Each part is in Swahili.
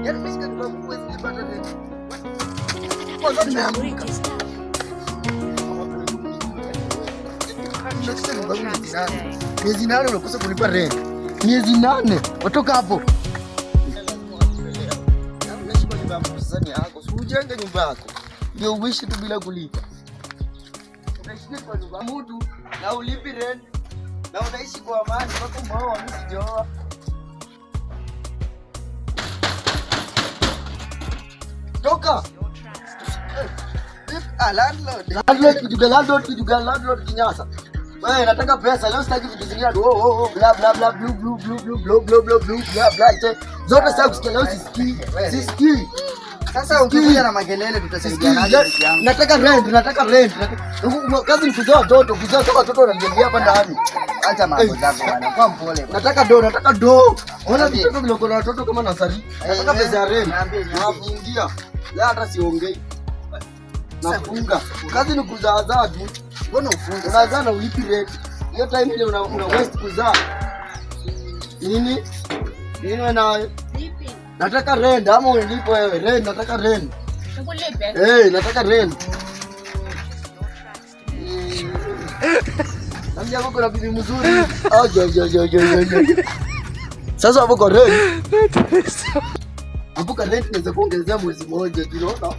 Yaani umeshika kwa mwezi nipata nini? Kwanza nimeamka. Miezi nane unakosa kulipa rent. Miezi nane. Watoka hapo. Unaishi kwa nyumba yako sasa ni yako. Ujenge nyumba yako. Ndio uishi tu bila kulipa. Unaishi kwa nyumba ya mtu na ulipi rent. Na unaishi kwa amani mpaka mwao msijoa. Toka. Landlord kinyasa. Wewe nataka pesa leo, sitaki vitu zingine. Bla bla bla blue blue blue blue blue blue blue blue bla bla. Zote sasa kusikia leo sisikii. Sasa ukikuja na makelele tutasaidianaje? Nataka rent. Kazi ni kuzaa watoto, wanajengea hapa ndani. Acha mambo zako bwana. Kwa mpole. Nataka do. Ona vitoto viloko na watoto kama nasari. Nataka pesa ya rent. Nafungia. La hata siongei. Nafunga. Kazi ni kuzaa tu. Mbona ufunge? Unazaa na ulipi rent. Hiyo time ile una waste kuzaa. Nini wewe nayo? Lipi? Nataka rent ama unilipe wewe? Rent, nataka rent. Nikulipe? Nataka rent. Nambia wako na bibi mzuri. Sasa hapo kwa rent. Hapo kwa rent naweza kuongezea mwezi mmoja, unaona?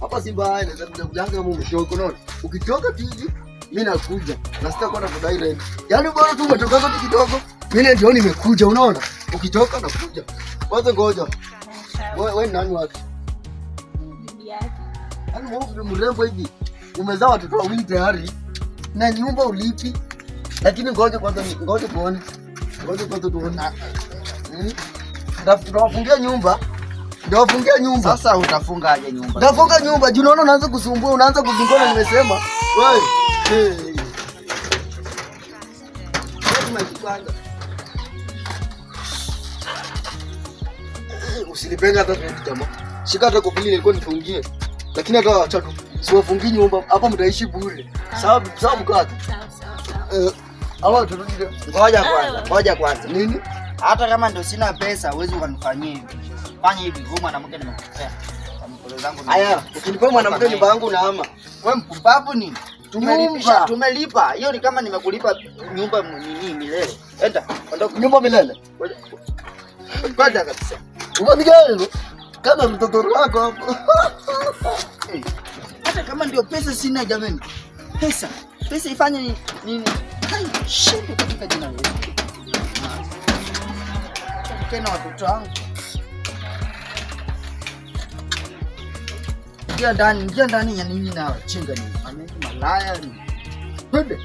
Hapa si mbaya, naweza kujanga kama umeshoko, unaona? Ukitoka tiji, mimi nakuja. Na sitakuwa na kudai rent. Yaani bora tu umetoka tu kidogo, mimi ndio nimekuja, unaona? Ukitoka nakuja. Kwanza ngoja. Wewe nani wako? Bibi yake. Yaani wewe mrembo hivi. Umezaa watoto wawili tayari. Na nyumba ulipi. Lakini ngoja kwanza tuone. Tunawafungia nyumba. Ndio wafungia nyumba. Sasa utafunga aje nyumba? Utafunga nyumba. Juu unaona unaanza kusumbua, unaanza kuzungona nimesema. Wewe. Usilipenda hata kitu jamaa. Shika hata kofia nilikuwa nifungie. Lakini hata acha tu. Siwafungi nyumba. Hapa mtaishi bure. Sababu mkate. Hawa turudi. Ngoja kwanza. Nini? Hata kama ndio sina pesa, uwezi ukanifanyia hivi. Fanya hivi, wewe mwanamke nimekupea. Kwa mkono zangu. Haya, ukinipa mwanamke nyumba yangu na ama. Wewe mpumbavu nini? Tumelipa. Hiyo ni kama nimekulipa nyumba nini milele. Enda, ondoka nyumba milele. Kwenda kabisa. Umamigano kama mtoto wako hapo. Hata kama ndio pesa sina jamani. Pesa ifanye nini? Hai, shinde katika jina la Yesu. Tena watoto wangu. Ingia ndani ya nini na chinga nini? Malaya ni. Twende.